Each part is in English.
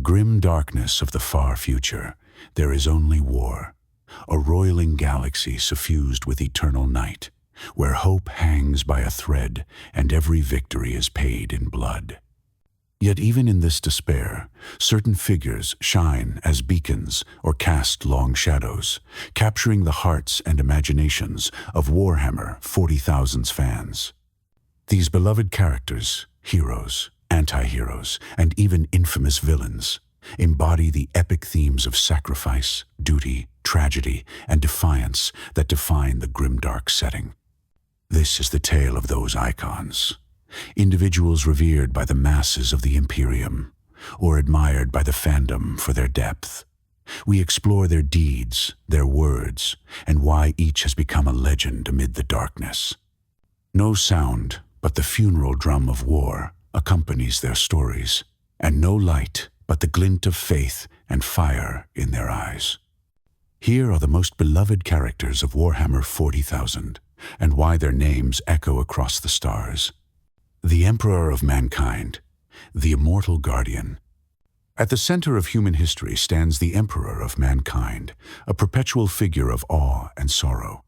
grim darkness of the far future, there is only war, a roiling galaxy suffused with eternal night, where hope hangs by a thread and every victory is paid in blood. Yet even in this despair, certain figures shine as beacons or cast long shadows, capturing the hearts and imaginations of Warhammer 40,000's fans. These beloved characters, heroes, anti-heroes, and even infamous villains, embody the epic themes of sacrifice, duty, tragedy, and defiance that define the Grimdark setting. This is the tale of those icons, individuals revered by the masses of the Imperium, or admired by the fandom for their depth. We explore their deeds, their words, and why each has become a legend amid the darkness. No sound but the funeral drum of war accompanies their stories, and no light but the glint of faith and fire in their eyes. Here are the most beloved characters of Warhammer 40,000, and why their names echo across the stars. The Emperor of Mankind, the Immortal Guardian. At the center of human history stands the Emperor of Mankind, a perpetual figure of awe and sorrow.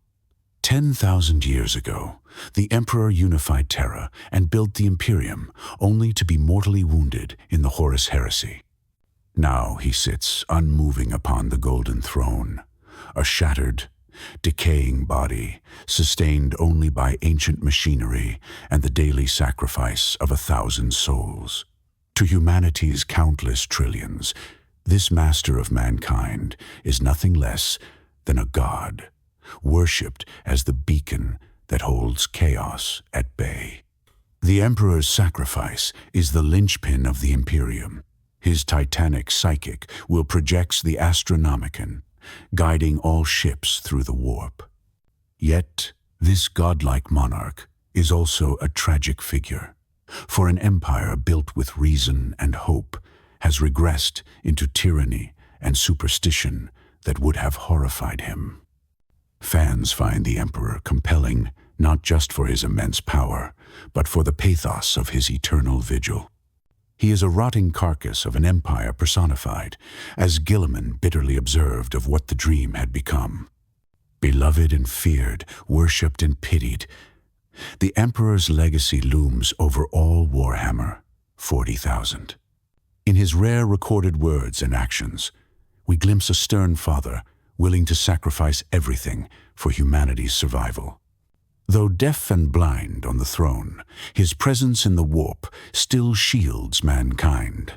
10,000 years ago, the Emperor unified Terra and built the Imperium, only to be mortally wounded in the Horus Heresy. Now he sits unmoving upon the Golden Throne, a shattered, decaying body, sustained only by ancient machinery and the daily sacrifice of 1,000 souls. To humanity's countless trillions, this master of mankind is nothing less than a god, worshipped as the beacon that holds chaos at bay. The Emperor's sacrifice is the linchpin of the Imperium. His titanic psychic will project the Astronomicon, guiding all ships through the warp. Yet, this godlike monarch is also a tragic figure, for an empire built with reason and hope has regressed into tyranny and superstition that would have horrified him. Fans find the Emperor compelling not just for his immense power, but for the pathos of his eternal vigil. He is a rotting carcass of an empire personified, as Guilliman bitterly observed of what the dream had become. Beloved and feared, worshipped and pitied, the Emperor's legacy looms over all Warhammer 40,000. In his rare recorded words and actions, we glimpse a stern father willing to sacrifice everything for humanity's survival. Though deaf and blind on the throne, his presence in the warp still shields mankind,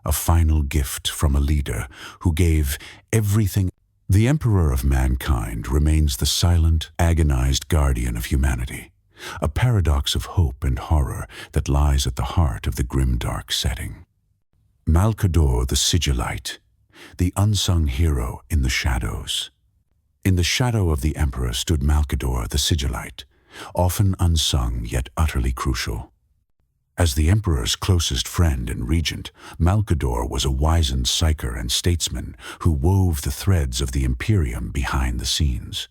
a final gift from a leader who gave everything. The Emperor of Mankind remains the silent, agonized guardian of humanity, a paradox of hope and horror that lies at the heart of the Grimdark setting. Malcador the Sigilite, the unsung hero in the shadows. In the shadow of the Emperor stood Malcador the Sigilite, often unsung yet utterly crucial. As the Emperor's closest friend and regent, Malcador was a wizened psyker and statesman who wove the threads of the Imperium behind the scenes.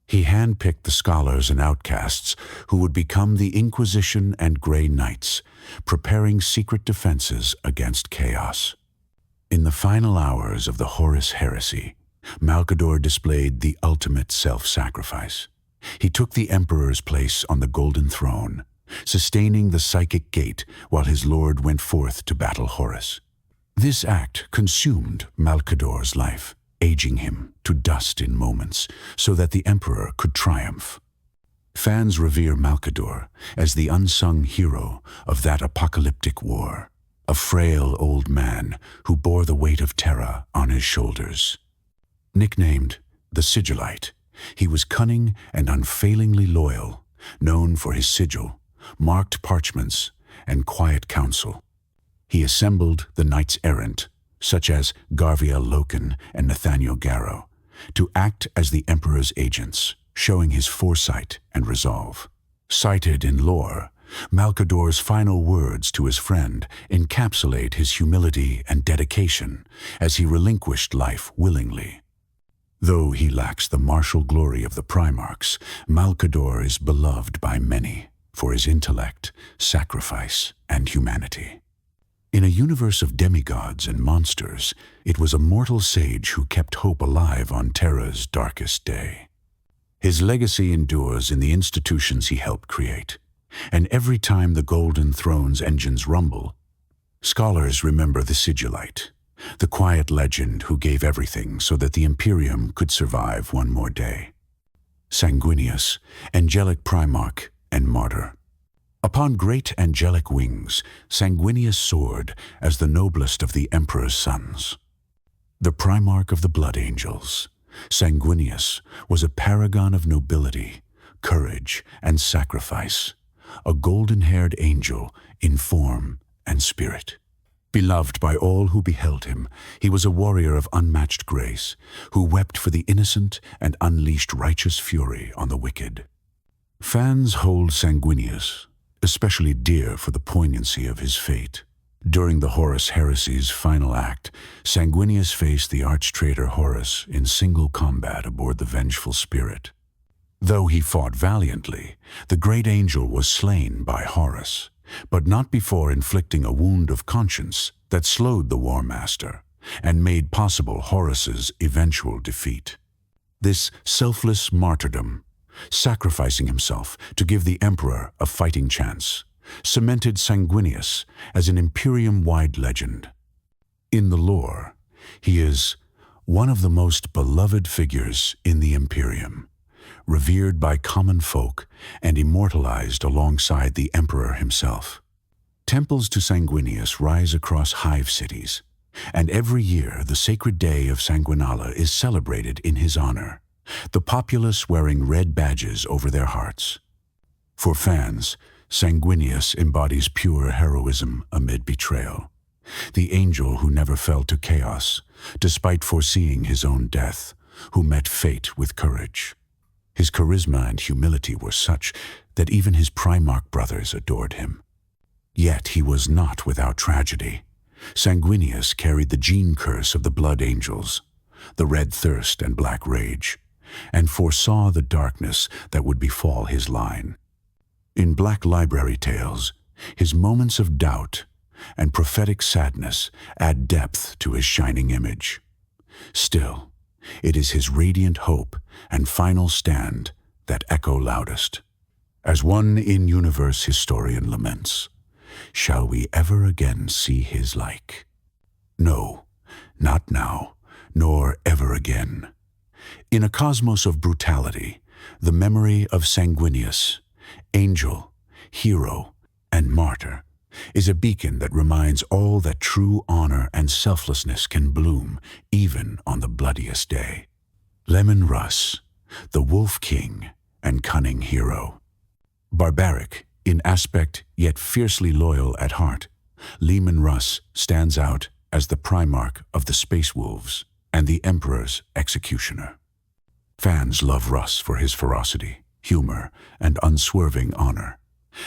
He handpicked the scholars and outcasts who would become the Inquisition and Grey Knights, preparing secret defenses against chaos. In the final hours of the Horus Heresy, Malcador displayed the ultimate self-sacrifice. He took the Emperor's place on the Golden Throne, sustaining the psychic gate while his lord went forth to battle Horus. This act consumed Malcador's life, aging him to dust in moments so that the Emperor could triumph. Fans revere Malcador as the unsung hero of that apocalyptic war, a frail old man who bore the weight of Terra on his shoulders. Nicknamed the Sigilite, he was cunning and unfailingly loyal, known for his sigil, marked parchments, and quiet counsel. He assembled the knights errant, such as Garviel Loken and Nathaniel Garrow, to act as the Emperor's agents, showing his foresight and resolve. Cited in lore, Malcador's final words to his friend encapsulate his humility and dedication as he relinquished life willingly. Though he lacks the martial glory of the Primarchs, Malcador is beloved by many for his intellect, sacrifice, and humanity. In a universe of demigods and monsters, it was a mortal sage who kept hope alive on Terra's darkest day. His legacy endures in the institutions he helped create, and every time the Golden Throne's engines rumble, scholars remember the Sigilite, the quiet legend who gave everything so that the Imperium could survive one more day. Sanguinius, angelic primarch and martyr. Upon great angelic wings, Sanguinius soared as the noblest of the Emperor's sons. The primarch of the Blood Angels, Sanguinius was a paragon of nobility, courage, and sacrifice, a golden-haired angel in form and spirit. Beloved by all who beheld him, he was a warrior of unmatched grace, who wept for the innocent and unleashed righteous fury on the wicked. Fans hold Sanguinius especially dear for the poignancy of his fate. During the Horus Heresy's final act, Sanguinius faced the arch-traitor Horus in single combat aboard the Vengeful Spirit. Though he fought valiantly, the great angel was slain by Horus, but not before inflicting a wound of conscience that slowed the War Master and made possible Horus's eventual defeat. This selfless martyrdom, sacrificing himself to give the Emperor a fighting chance, cemented Sanguinius as an Imperium-wide legend. In the lore, he is one of the most beloved figures in the Imperium, revered by common folk and immortalized alongside the Emperor himself. Temples to Sanguinius rise across hive cities, and every year the sacred day of Sanguinala is celebrated in his honor, the populace wearing red badges over their hearts. For fans, Sanguinius embodies pure heroism amid betrayal, the angel who never fell to chaos, despite foreseeing his own death, who met fate with courage. His charisma and humility were such that even his Primarch brothers adored him. Yet he was not without tragedy. Sanguinius carried the gene curse of the Blood Angels, the red thirst and black rage, and foresaw the darkness that would befall his line. In Black Library tales, his moments of doubt and prophetic sadness add depth to his shining image. Still, it is his radiant hope and final stand that echo loudest. As one in-universe historian laments, "Shall we ever again see his like? No, not now, nor ever again." In a cosmos of brutality, the memory of Sanguinius, angel, hero, and martyr, is a beacon that reminds all that true honor and selflessness can bloom even on the bloodiest day. Leman Russ, the Wolf King and cunning hero. Barbaric in aspect yet fiercely loyal at heart, Leman Russ stands out as the Primarch of the Space Wolves and the Emperor's executioner. Fans love Russ for his ferocity, humor, and unswerving honor,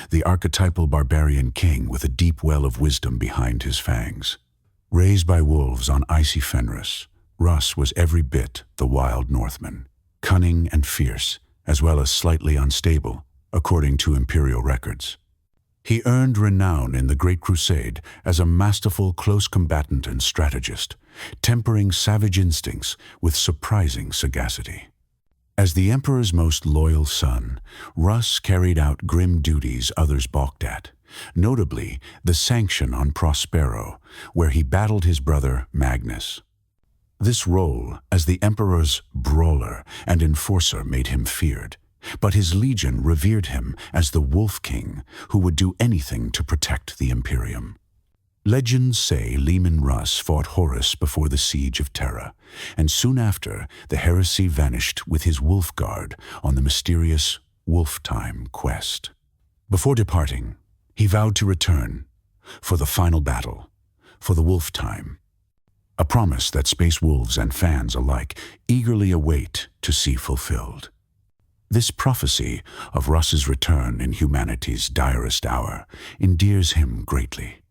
the archetypal barbarian king with a deep well of wisdom behind his fangs. Raised by wolves on icy Fenris, Russ was every bit the wild Northman, cunning and fierce, as well as slightly unstable, according to imperial records. He earned renown in the Great Crusade as a masterful close combatant and strategist, tempering savage instincts with surprising sagacity. As the Emperor's most loyal son, Russ carried out grim duties others balked at, notably the Sanction on Prospero, where he battled his brother Magnus. This role as the Emperor's brawler and enforcer made him feared, but his legion revered him as the Wolf King who would do anything to protect the Imperium. Legends say Leman Russ fought Horus before the siege of Terra, and soon after the heresy vanished with his Wolf Guard on the mysterious Wolf Time quest. Before departing, he vowed to return for the final battle, for the Wolf Time, a promise that space wolves and fans alike eagerly await to see fulfilled. This prophecy of Russ's return in humanity's direst hour endears him greatly.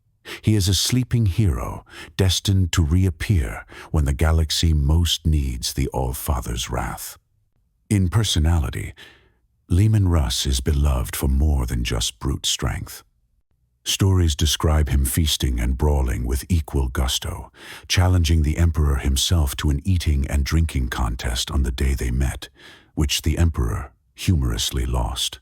He is a sleeping hero destined to reappear when the galaxy most needs the All-Father's wrath. In personality, Leman Russ is beloved for more than just brute strength. Stories describe him feasting and brawling with equal gusto, challenging the emperor himself to an eating and drinking contest on the day they met, which the emperor humorously lost.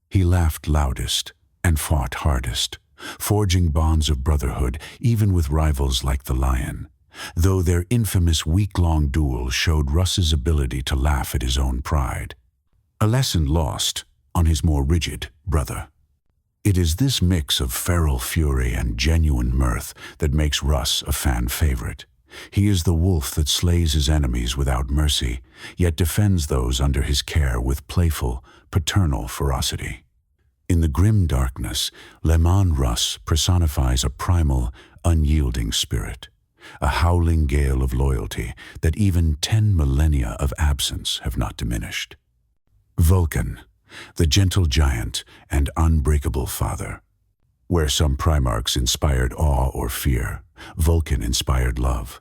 He laughed loudest and fought hardest, forging bonds of brotherhood even with rivals like the lion, though their infamous week-long duel showed Russ's ability to laugh at his own pride. A lesson lost on his more rigid brother. It is this mix of feral fury and genuine mirth that makes Russ a fan favorite. He is the wolf that slays his enemies without mercy, yet defends those under his care with playful, paternal ferocity. In the grim darkness, Leman Russ personifies a primal, unyielding spirit, a howling gale of loyalty that even 10 millennia of absence have not diminished. Vulkan, the gentle giant and unbreakable father. Where some Primarchs inspired awe or fear, Vulkan inspired love.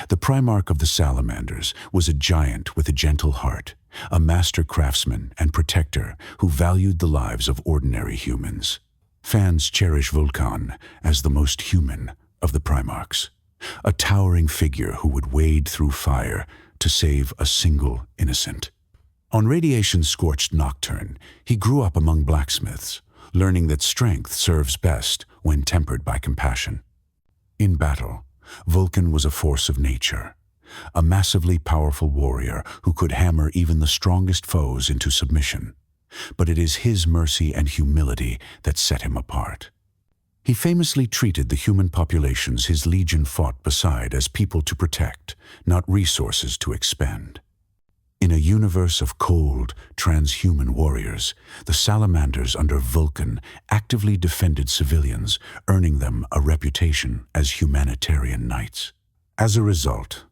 The Primarch of the Salamanders was a giant with a gentle heart, a master craftsman and protector who valued the lives of ordinary humans. Fans cherish Vulkan as the most human of the Primarchs, a towering figure who would wade through fire to save a single innocent. On radiation-scorched Nocturne, he grew up among blacksmiths, learning that strength serves best when tempered by compassion. In battle, Vulkan was a force of nature, a massively powerful warrior who could hammer even the strongest foes into submission. But it is his mercy and humility that set him apart. He famously treated the human populations his legion fought beside as people to protect, not resources to expend. In a universe of cold, transhuman warriors, the Salamanders under Vulkan actively defended civilians, earning them a reputation as humanitarian knights. As a result,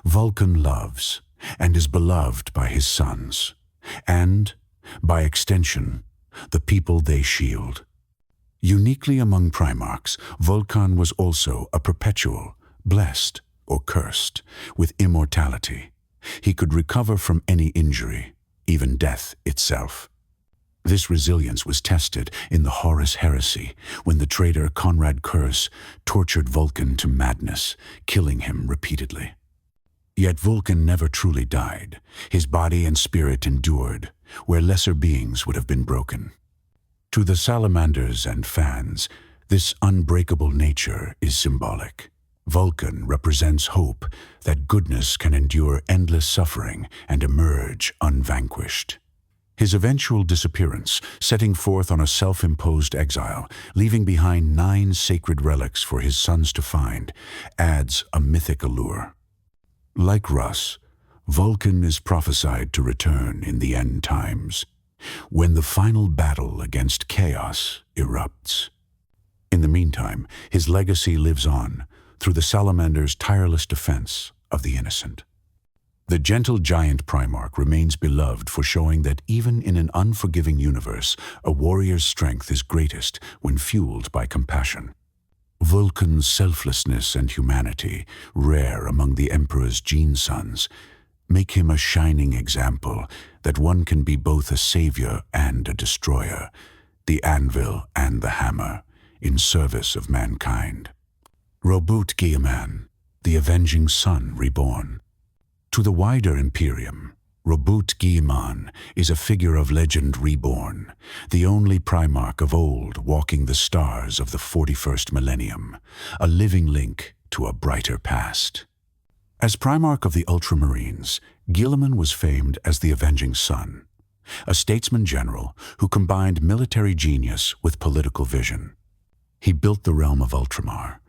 Vulkan loves and is beloved by his sons, and, by extension, the people they shield. Uniquely among Primarchs, Vulkan was also a perpetual, blessed or cursed, with immortality. He could recover from any injury, even death itself. This resilience was tested in the Horus Heresy, when the traitor Conrad Curse tortured Vulkan to madness, killing him repeatedly. Yet Vulkan never truly died. His body and spirit endured, where lesser beings would have been broken. To the Salamanders and fans, this unbreakable nature is symbolic. Vulkan represents hope that goodness can endure endless suffering and emerge unvanquished. His eventual disappearance, setting forth on a self-imposed exile, leaving behind 9 sacred relics for his sons to find, adds a mythic allure. Like Russ, Vulkan is prophesied to return in the end times, when the final battle against chaos erupts. In the meantime, his legacy lives on, through the Salamander's tireless defense of the innocent. The gentle giant Primarch remains beloved for showing that even in an unforgiving universe, a warrior's strength is greatest when fueled by compassion. Vulkan's selflessness and humanity, rare among the Emperor's gene sons, make him a shining example that one can be both a savior and a destroyer, the anvil and the hammer, in service of mankind. Roboute Guilliman, the avenging sun reborn. To the wider Imperium, Roboute Guilliman is a figure of legend reborn, the only Primarch of old walking the stars of the 41st millennium, a living link to a brighter past. As Primarch of the Ultramarines, Guilliman was famed as the avenging sun, a statesman-general who combined military genius with political vision. He built the realm of Ultramar,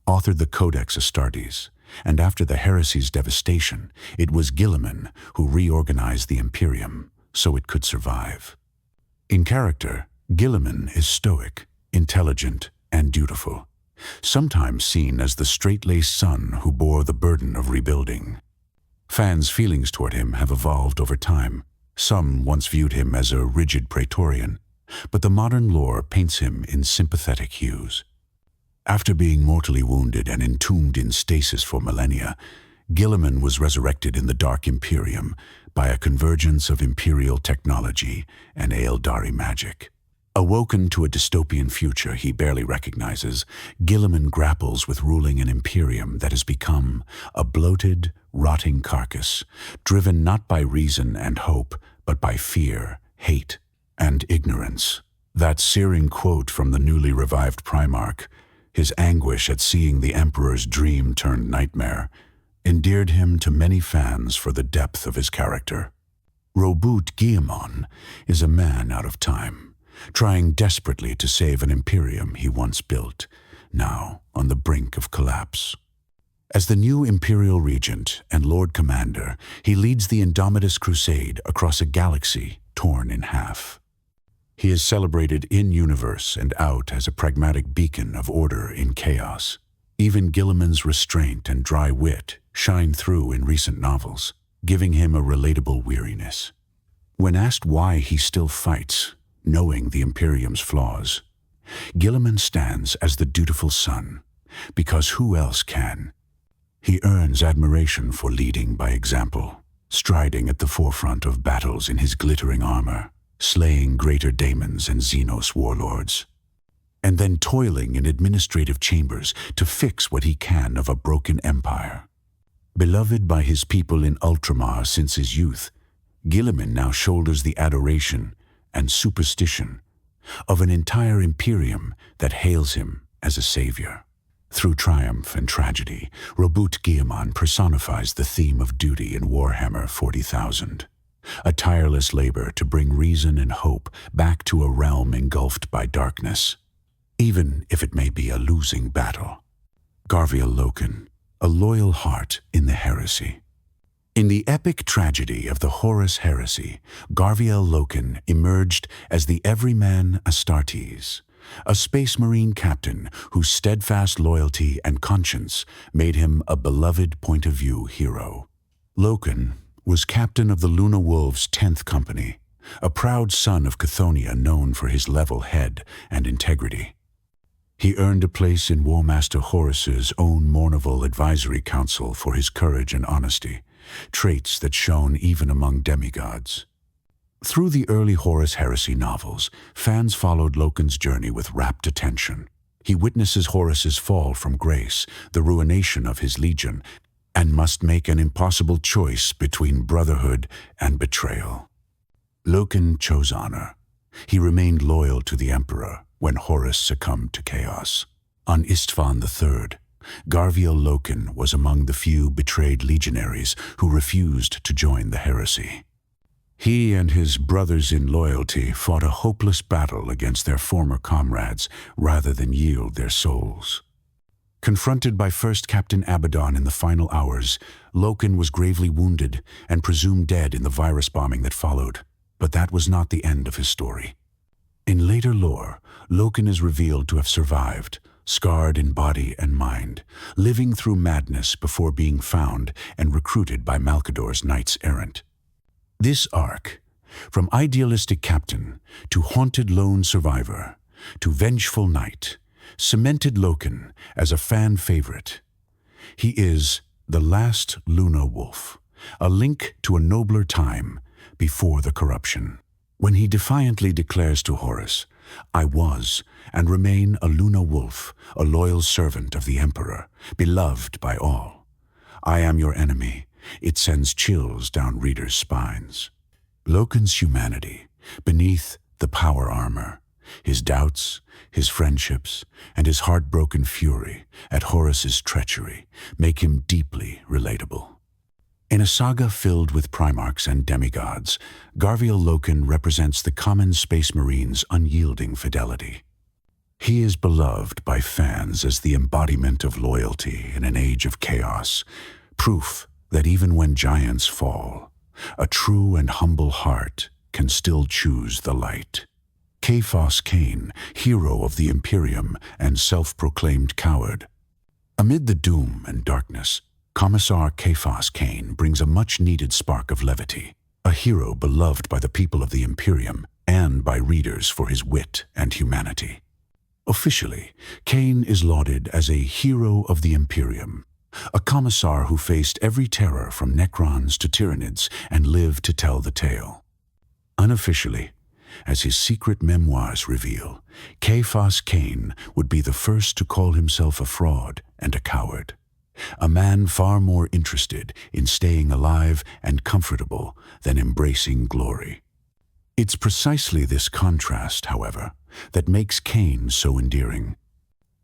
authored the Codex Astartes, and after the heresy's devastation, it was Guilliman who reorganized the Imperium so it could survive. In character, Guilliman is stoic, intelligent, and dutiful, sometimes seen as the straight-laced son who bore the burden of rebuilding. Fans' feelings toward him have evolved over time. Some once viewed him as a rigid Praetorian, but the modern lore paints him in sympathetic hues. After being mortally wounded and entombed in stasis for millennia, Guilliman was resurrected in the Dark Imperium by a convergence of Imperial technology and Eldari magic. Awoken to a dystopian future he barely recognizes, Guilliman grapples with ruling an imperium that has become a bloated, rotting carcass, driven not by reason and hope, but by fear, hate, and ignorance. That searing quote from the newly revived Primarch, his anguish at seeing the Emperor's dream turned nightmare, endeared him to many fans for the depth of his character. Roboute Guilliman is a man out of time, trying desperately to save an imperium he once built, now on the brink of collapse. As the new imperial regent and Lord Commander, he leads the Indomitus Crusade across a galaxy torn in half. He is celebrated in-universe and out as a pragmatic beacon of order in chaos. Even Guilliman's restraint and dry wit shine through in recent novels, giving him a relatable weariness. When asked why he still fights, knowing the Imperium's flaws, Guilliman stands as the dutiful son, because who else can? He earns admiration for leading by example, striding at the forefront of battles in his glittering armor, slaying greater daemons and Xenos warlords, and then toiling in administrative chambers to fix what he can of a broken empire. Beloved by his people in Ultramar since his youth, Guilliman now shoulders the adoration and superstition of an entire imperium that hails him as a savior. Through triumph and tragedy, Roboute Guilliman personifies the theme of duty in Warhammer 40,000, a tireless labor to bring reason and hope back to a realm engulfed by darkness, even if it may be a losing battle. Garviel Loken, a loyal heart in the heresy. In the epic tragedy of the Horus Heresy, Garviel Loken emerged as the everyman Astartes, a space marine captain whose steadfast loyalty and conscience made him a beloved point-of-view hero. Loken was captain of the Luna Wolves' 10th Company, a proud son of Chthoniya known for his level head and integrity. He earned a place in Warmaster Horus's own Mournival Advisory Council for his courage and honesty, traits that shone even among demigods. Through the early Horus Heresy novels, fans followed Loken's journey with rapt attention. He witnesses Horus's fall from grace, the ruination of his legion, and must make an impossible choice between brotherhood and betrayal. Loken chose honor. He remained loyal to the Emperor when Horus succumbed to chaos. On Istvan III, Garviel Loken was among the few betrayed legionaries who refused to join the heresy. He and his brothers in loyalty fought a hopeless battle against their former comrades rather than yield their souls. Confronted by First Captain Abaddon in the final hours, Loken was gravely wounded and presumed dead in the virus bombing that followed. But that was not the end of his story. In later lore, Loken is revealed to have survived, scarred in body and mind, living through madness before being found and recruited by Malcador's knights-errant. This arc, from idealistic captain to haunted lone survivor to vengeful knight, cemented Loken as a fan favorite. He is the last Luna Wolf, a link to a nobler time before the corruption. When he defiantly declares to Horus, "I was and remain a Luna Wolf, a loyal servant of the Emperor, beloved by all. I am your enemy," it sends chills down readers' spines. Loken's humanity, beneath the power armor, his doubts, his friendships, and his heartbroken fury at Horus's treachery make him deeply relatable. In a saga filled with primarchs and demigods, Garviel Loken represents the common space marine's unyielding fidelity. He is beloved by fans as the embodiment of loyalty in an age of chaos, proof that even when giants fall, a true and humble heart can still choose the light. Ciaphas Cain, hero of the Imperium and self-proclaimed coward. Amid the doom and darkness, Commissar Ciaphas Cain brings a much-needed spark of levity, a hero beloved by the people of the Imperium and by readers for his wit and humanity. Officially, Cain is lauded as a hero of the Imperium, a commissar who faced every terror from Necrons to Tyranids and lived to tell the tale. Unofficially, As his secret memoirs reveal, Ciaphas Cain would be the first to call himself a fraud and a coward, a man far more interested in staying alive and comfortable than embracing glory. It's precisely this contrast, however, that makes Cain so endearing.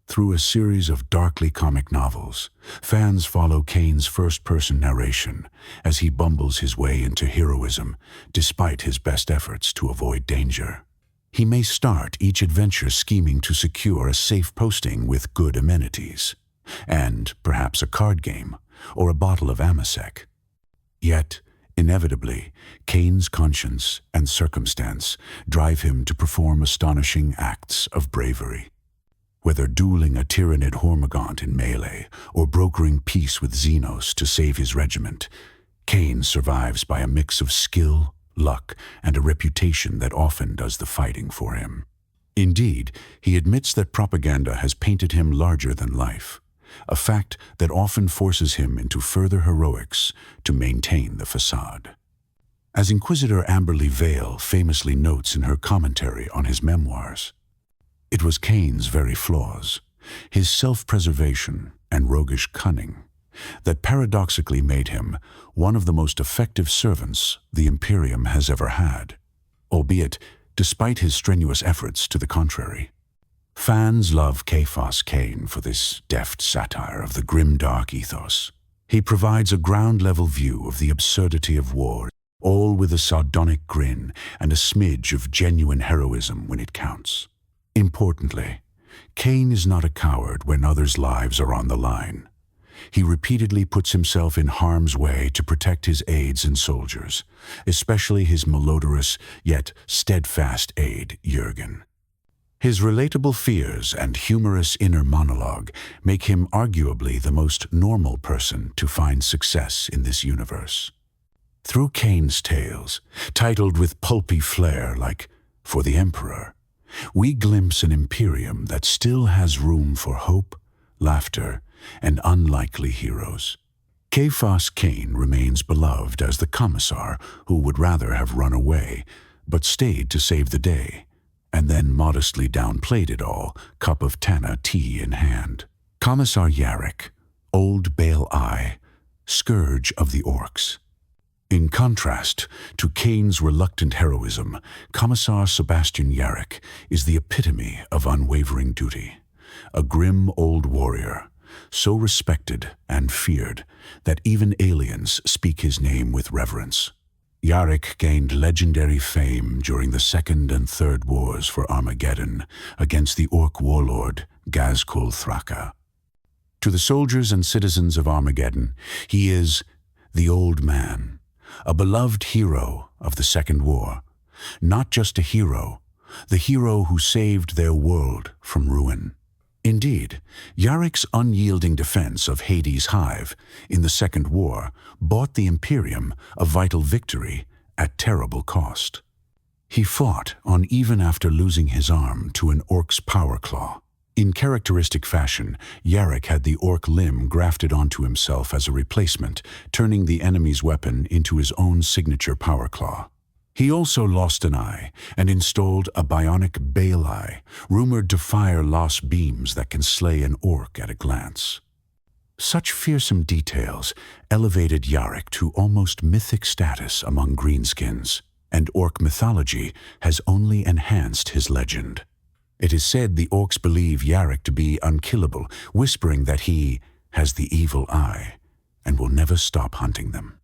Through a series of darkly comic novels, fans follow Cain's first-person narration as he bumbles his way into heroism despite his best efforts to avoid danger. He may start each adventure scheming to secure a safe posting with good amenities, and perhaps a card game or a bottle of Ahzek. Yet, inevitably, Cain's conscience and circumstance drive him to perform astonishing acts of bravery. Whether dueling a tyrannid Hormigaunt in melee or brokering peace with Xenos to save his regiment, Cain survives by a mix of skill, luck, and a reputation that often does the fighting for him. Indeed, he admits that propaganda has painted him larger than life, a fact that often forces him into further heroics to maintain the facade. As Inquisitor Amberly Vale famously notes in her commentary on his memoirs, it was Cain's very flaws, his self-preservation and roguish cunning, that paradoxically made him one of the most effective servants the Imperium has ever had, albeit despite his strenuous efforts to the contrary. Fans love Ciaphas Cain for this deft satire of the Grimdark ethos. He provides a ground-level view of the absurdity of war, all with a sardonic grin and a smidge of genuine heroism when it counts. Importantly, Cain is not a coward when others' lives are on the line. He repeatedly puts himself in harm's way to protect his aides and soldiers, especially his malodorous yet steadfast aide, Jurgen. His relatable fears and humorous inner monologue make him arguably the most normal person to find success in this universe. Through Cain's tales, titled with pulpy flair like For the Emperor, we glimpse an Imperium that still has room for hope, laughter, and unlikely heroes. Ciaphas Cain remains beloved as the Commissar who would rather have run away, but stayed to save the day, and then modestly downplayed it all, cup of Tana tea in hand. Commissar Yarrick, Old Bale Eye, Scourge of the Orcs. In contrast to Cain's reluctant heroism, Commissar Sebastian Yarrick is the epitome of unwavering duty, a grim old warrior, so respected and feared that even aliens speak his name with reverence. Yarrick gained legendary fame during the Second and Third Wars for Armageddon against the Orc warlord Ghazghkull Thraka. To the soldiers and citizens of Armageddon, he is the Old Man, a beloved hero of the Second War. Not just a hero, the hero who saved their world from ruin. Indeed, Yarrick's unyielding defense of Hades' hive in the Second War bought the Imperium a vital victory at terrible cost. He fought on even after losing his arm to an orc's power claw. In characteristic fashion, Yarrick had the orc limb grafted onto himself as a replacement, turning the enemy's weapon into his own signature power claw. He also lost an eye and installed a bionic Bale Eye, rumored to fire lost beams that can slay an orc at a glance. Such fearsome details elevated Yarrick to almost mythic status among greenskins, and orc mythology has only enhanced his legend. It is said the orcs believe Yarrick to be unkillable, whispering that he has the evil eye and will never stop hunting them.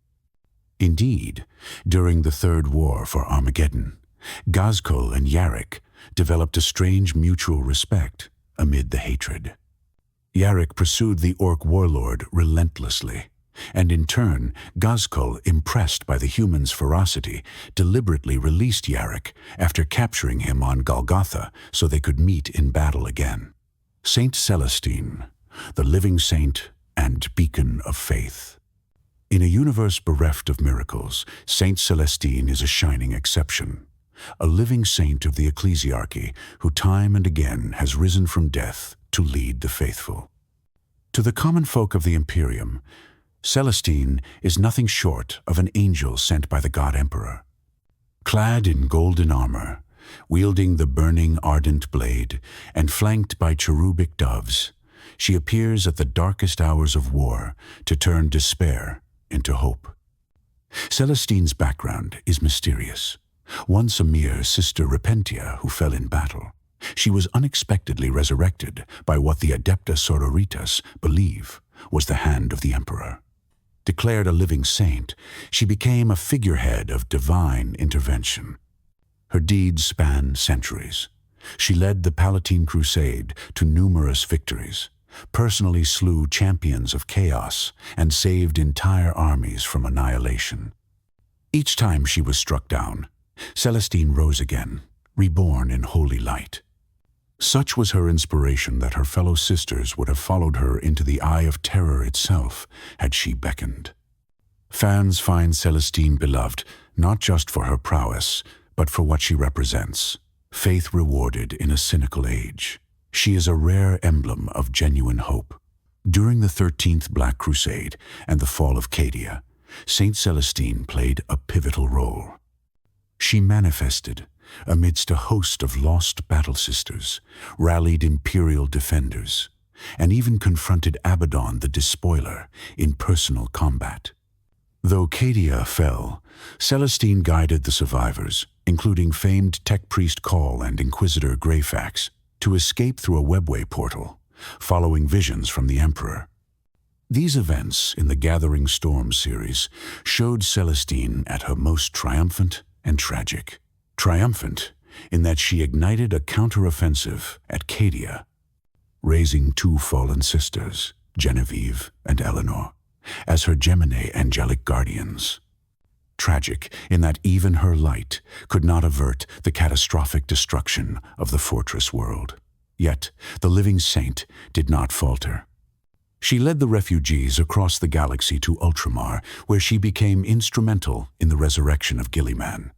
Indeed, during the Third War for Armageddon, Ghazghkull and Yarrick developed a strange mutual respect amid the hatred. Yarrick pursued the orc warlord relentlessly, and in turn, Ghazghkull, impressed by the humans' ferocity, deliberately released Yarrick after capturing him on Golgotha so they could meet in battle again. Saint Celestine, the living saint and beacon of faith. In a universe bereft of miracles, Saint Celestine is a shining exception, a living saint of the ecclesiarchy who time and again has risen from death to lead the faithful. To the common folk of the Imperium, Celestine is nothing short of an angel sent by the God Emperor. Clad in golden armor, wielding the burning ardent blade and flanked by cherubic doves. She appears at the darkest hours of war to turn despair into hope. Celestine's background is mysterious. Once a mere Sister Repentia who fell in battle, she was unexpectedly resurrected by what the Adepta Sororitas believe was the hand of the Emperor. Declared a living saint, she became a figurehead of divine intervention. Her deeds span centuries. She led the Palatine Crusade to numerous victories, personally slew champions of chaos, and saved entire armies from annihilation. Each time she was struck down, Celestine rose again, reborn in holy light. Such was her inspiration that her fellow sisters would have followed her into the eye of terror itself had she beckoned. Fans find Celestine beloved not just for her prowess, but for what she represents, faith rewarded in a cynical age. She is a rare emblem of genuine hope. During the 13th Black Crusade and the fall of Cadia, Saint Celestine played a pivotal role. She manifested amidst a host of lost battle sisters, rallied imperial defenders, and even confronted Abaddon the Despoiler in personal combat. Though Cadia fell, Celestine guided the survivors, including famed tech priest Call and Inquisitor Greyfax, to escape through a webway portal, following visions from the Emperor. These events in the Gathering Storm series showed Celestine at her most triumphant and tragic. Triumphant in that she ignited a counteroffensive at Cadia, raising two fallen sisters, Genevieve and Eleanor, as her Gemini angelic guardians. Tragic in that even her light could not avert the catastrophic destruction of the fortress world. Yet the living saint did not falter. She led the refugees across the galaxy to Ultramar, where she became instrumental in the resurrection of Guilliman.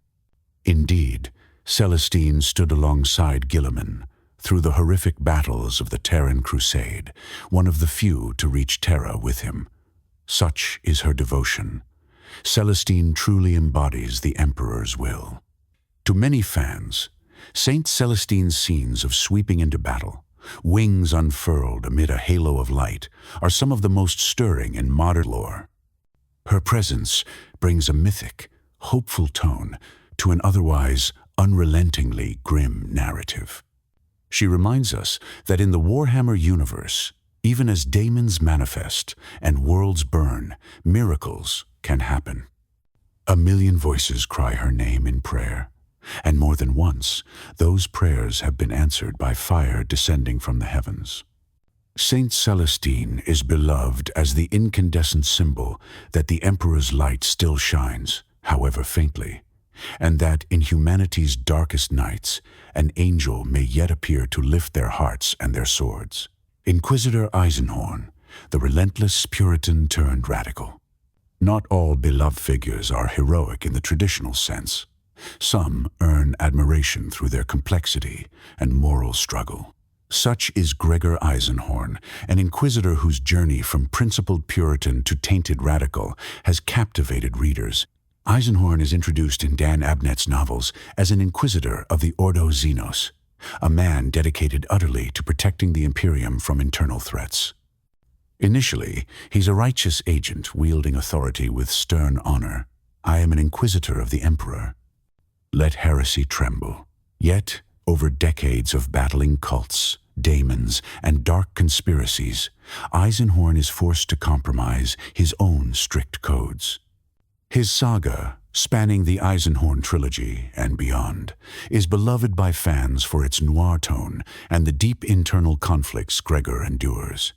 Indeed, Celestine stood alongside Guilliman through the horrific battles of the Terran Crusade, one of the few to reach Terra with him. Such is her devotion. Celestine truly embodies the Emperor's will. To many fans, Saint Celestine's scenes of sweeping into battle, wings unfurled amid a halo of light, are some of the most stirring in modern lore. Her presence brings a mythic, hopeful tone to an otherwise unrelentingly grim narrative. She reminds us that in the Warhammer universe, even as daemons manifest and worlds burn, miracles can happen. A million voices cry her name in prayer, and more than once, those prayers have been answered by fire descending from the heavens. Saint Celestine is beloved as the incandescent symbol that the Emperor's light still shines, however faintly, and that in humanity's darkest nights, an angel may yet appear to lift their hearts and their swords. Inquisitor Eisenhorn, the relentless Puritan turned radical. Not all beloved figures are heroic in the traditional sense. Some earn admiration through their complexity and moral struggle. Such is Gregor Eisenhorn, an inquisitor whose journey from principled Puritan to tainted radical has captivated readers. Eisenhorn is introduced in Dan Abnett's novels as an inquisitor of the Ordo Xenos, a man dedicated utterly to protecting the Imperium from internal threats. Initially, he's a righteous agent wielding authority with stern honor. I am an inquisitor of the Emperor. Let heresy tremble. Yet, over decades of battling cults, daemons, and dark conspiracies, Eisenhorn is forced to compromise his own strict codes. His saga, spanning the Eisenhorn trilogy and beyond, is beloved by fans for its noir tone and the deep internal conflicts Gregor endures.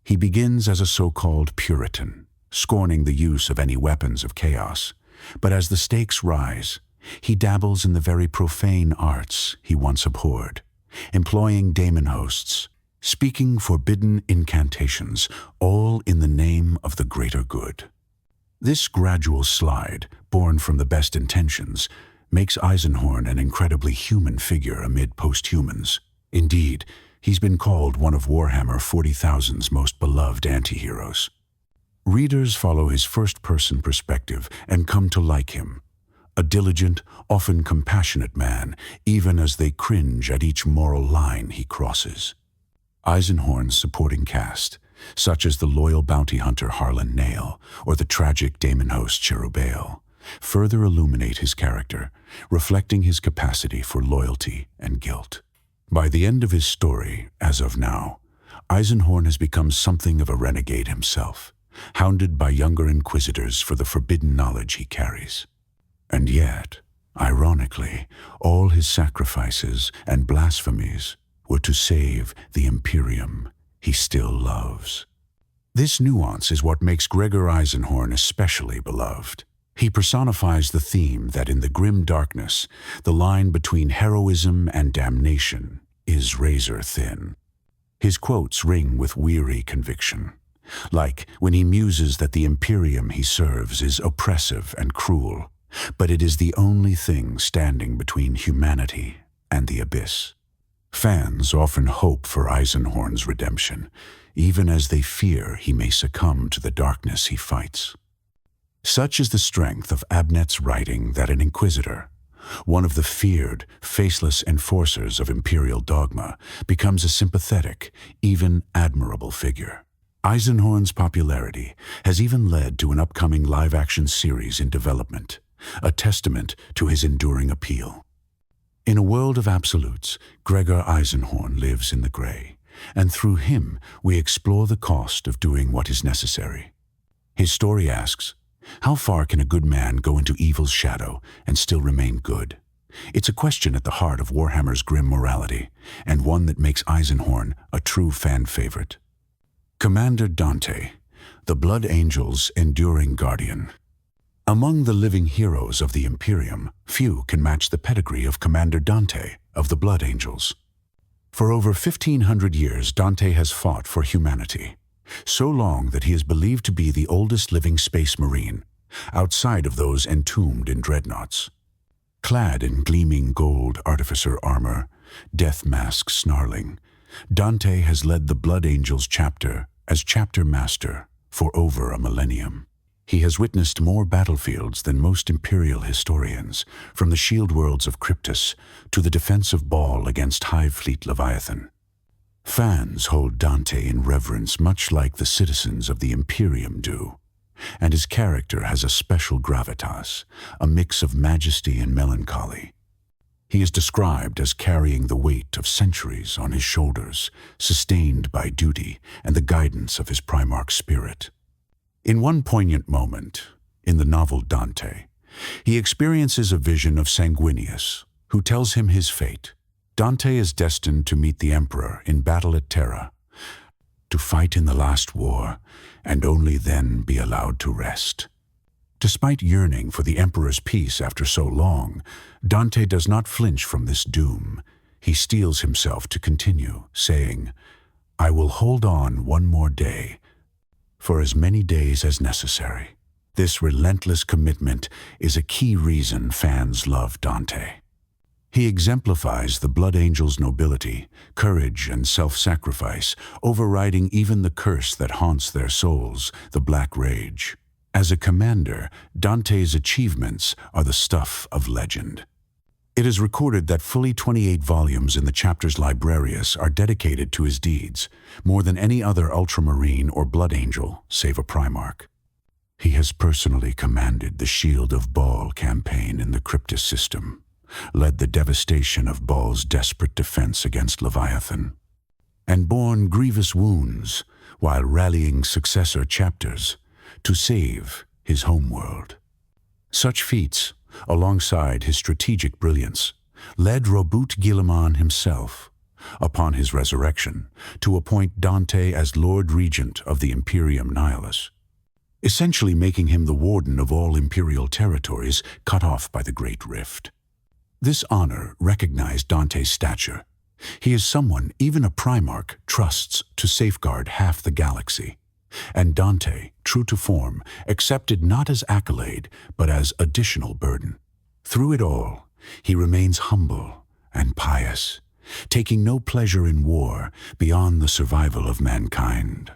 He begins as a so-called Puritan, scorning the use of any weapons of chaos, but as the stakes rise, he dabbles in the very profane arts he once abhorred, employing daemon hosts, speaking forbidden incantations, all in the name of the greater good. This gradual slide, born from the best intentions, makes Eisenhorn an incredibly human figure amid post-humans. Indeed, he's been called one of Warhammer 40,000's most beloved anti-heroes. Readers follow his first-person perspective and come to like him, a diligent, often compassionate man, even as they cringe at each moral line he crosses. Eisenhorn's supporting cast, such as the loyal bounty hunter Harlan Nail or the tragic daemon host Cherubale, further illuminate his character, reflecting his capacity for loyalty and guilt. By the end of his story, as of now, Eisenhorn has become something of a renegade himself, hounded by younger inquisitors for the forbidden knowledge he carries. And yet, ironically, all his sacrifices and blasphemies were to save the Imperium he still loves. This nuance is what makes Gregor Eisenhorn especially beloved. He personifies the theme that in the grim darkness, the line between heroism and damnation is razor thin. His quotes ring with weary conviction, like when he muses that the Imperium he serves is oppressive and cruel, but it is the only thing standing between humanity and the abyss. Fans often hope for Eisenhorn's redemption, even as they fear he may succumb to the darkness he fights. Such is the strength of Abnett's writing that an Inquisitor, one of the feared, faceless enforcers of imperial dogma, becomes a sympathetic, even admirable figure. Eisenhorn's popularity has even led to an upcoming live-action series in development, a testament to his enduring appeal. In a world of absolutes, Gregor Eisenhorn lives in the gray, and through him we explore the cost of doing what is necessary. His story asks, how far can a good man go into evil's shadow and still remain good? It's a question at the heart of Warhammer's grim morality, and one that makes Eisenhorn a true fan favorite. Commander Dante, the Blood Angel's enduring guardian. Among the living heroes of the Imperium, few can match the pedigree of Commander Dante of the Blood Angels. For over 1,500 years, Dante has fought for humanity, so long that he is believed to be the oldest living space marine, outside of those entombed in dreadnoughts. Clad in gleaming gold artificer armor, death mask snarling, Dante has led the Blood Angels chapter as chapter master for over a millennium. He has witnessed more battlefields than most imperial historians, from the shield worlds of Kryptus to the defense of Baal against Hive Fleet Leviathan. Fans hold Dante in reverence much like the citizens of the Imperium do, and his character has a special gravitas, a mix of majesty and melancholy. He is described as carrying the weight of centuries on his shoulders, sustained by duty and the guidance of his Primarch spirit. In one poignant moment, in the novel Dante, he experiences a vision of Sanguinius, who tells him his fate. Dante is destined to meet the Emperor in battle at Terra, to fight in the last war, and only then be allowed to rest. Despite yearning for the Emperor's peace after so long, Dante does not flinch from this doom. He steels himself to continue, saying, "I will hold on one more day, for as many days as necessary." This relentless commitment is a key reason fans love Dante. He exemplifies the Blood Angel's nobility, courage, and self-sacrifice, overriding even the curse that haunts their souls, the Black Rage. As a commander, Dante's achievements are the stuff of legend. It is recorded that fully 28 volumes in the chapters Librarius are dedicated to his deeds, more than any other Ultramarine or Blood Angel, save a Primarch. He has personally commanded the Shield of Baal campaign in the Kryptus system, led the devastation of Baal's desperate defense against Leviathan, and borne grievous wounds while rallying successor chapters to save his homeworld. Such feats, alongside his strategic brilliance, led Roboute Guilliman himself, upon his resurrection, to appoint Dante as Lord Regent of the Imperium Nihilus, essentially making him the warden of all imperial territories cut off by the Great Rift. This honor recognized Dante's stature. He is someone even a Primarch trusts to safeguard half the galaxy. And Dante, true to form, accepted not as accolade, but as additional burden. Through it all, he remains humble and pious, taking no pleasure in war beyond the survival of mankind.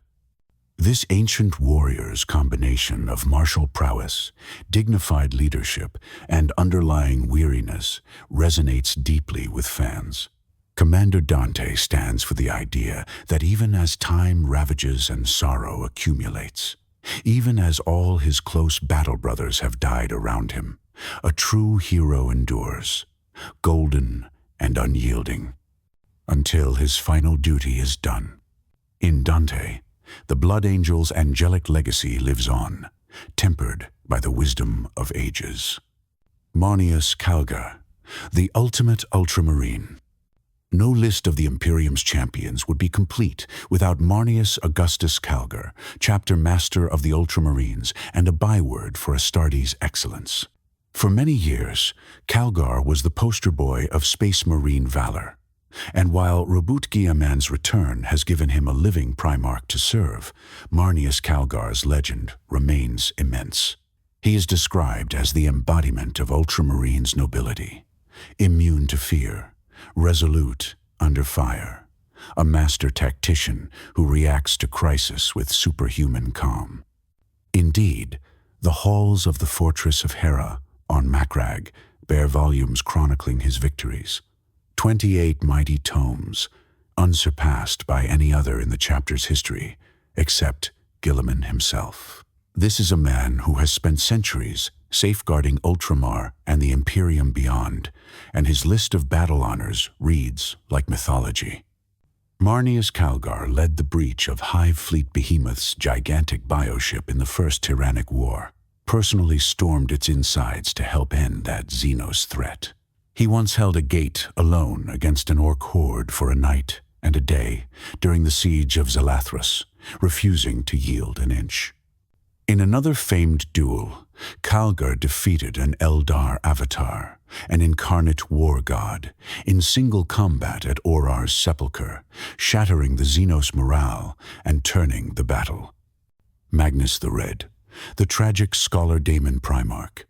This ancient warrior's combination of martial prowess, dignified leadership, and underlying weariness resonates deeply with fans. Commander Dante stands for the idea that even as time ravages and sorrow accumulates, even as all his close battle brothers have died around him, a true hero endures, golden and unyielding, until his final duty is done. In Dante, the Blood Angel's angelic legacy lives on, tempered by the wisdom of ages. Marneus Calgar, the ultimate ultramarine. No list of the Imperium's champions would be complete without Marneus Augustus Calgar, chapter master of the Ultramarines and a byword for Astartes' excellence. For many years, Calgar was the poster boy of Space Marine valor. And while Roboute Guilliman's return has given him a living Primarch to serve, Marneus Calgar's legend remains immense. He is described as the embodiment of Ultramarines' nobility, immune to fear, resolute under fire, a master tactician who reacts to crisis with superhuman calm. Indeed, the halls of the fortress of Hera on Macragge bear volumes chronicling his victories. 28 mighty tomes, unsurpassed by any other in the chapter's history, except Guilliman himself. This is a man who has spent centuries safeguarding Ultramar and the Imperium beyond, and his list of battle honors reads like mythology. Marneus Calgar led the breach of Hive Fleet Behemoth's gigantic bioship in the First Tyrannic War, personally stormed its insides to help end that Xenos threat. He once held a gate alone against an orc horde for a night and a day during the siege of Zalathras, refusing to yield an inch. In another famed duel, Calgar defeated an Eldar avatar, an incarnate war god, in single combat at Aurar's sepulchre, shattering the Xenos morale and turning the battle. Magnus the Red, the tragic scholar daemon Primarch.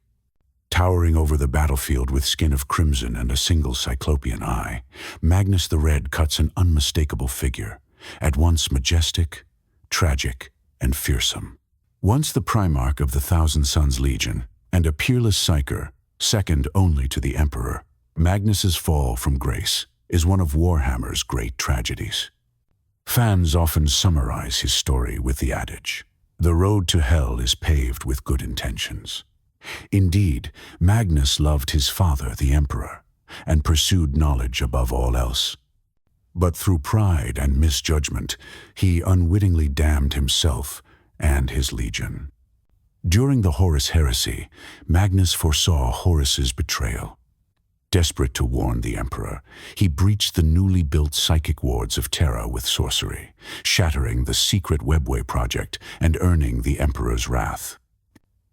Towering over the battlefield with skin of crimson and a single cyclopean eye, Magnus the Red cuts an unmistakable figure, at once majestic, tragic, and fearsome. Once the Primarch of the Thousand Sons Legion, and a peerless psyker, second only to the Emperor, Magnus's fall from grace is one of Warhammer's great tragedies. Fans often summarize his story with the adage, "The road to hell is paved with good intentions." Indeed, Magnus loved his father, the Emperor, and pursued knowledge above all else. But through pride and misjudgment, he unwittingly damned himself and his legion. During the Horus heresy, Magnus foresaw Horus's betrayal. Desperate to warn the Emperor, he breached the newly built psychic wards of Terra with sorcery, shattering the secret Webway project and earning the Emperor's wrath.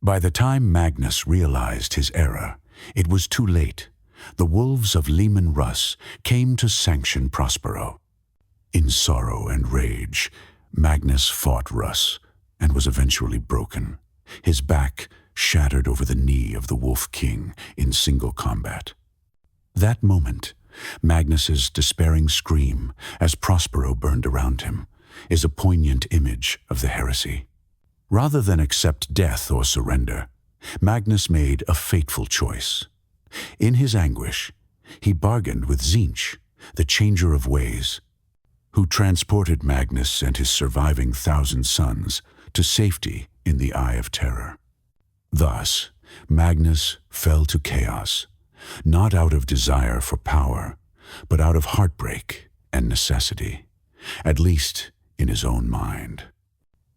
By the time Magnus realized his error, it was too late. The wolves of Leman Russ came to sanction Prospero. In sorrow and rage, Magnus fought Russ and was eventually broken, his back shattered over the knee of the Wolf King in single combat. That moment, Magnus's despairing scream as Prospero burned around him, is a poignant image of the heresy. Rather than accept death or surrender, Magnus made a fateful choice. In his anguish, he bargained with Tzeentch, the changer of ways, who transported Magnus and his surviving 1,000 sons to safety in the Eye of Terror. Thus, Magnus fell to chaos, not out of desire for power, but out of heartbreak and necessity, at least in his own mind.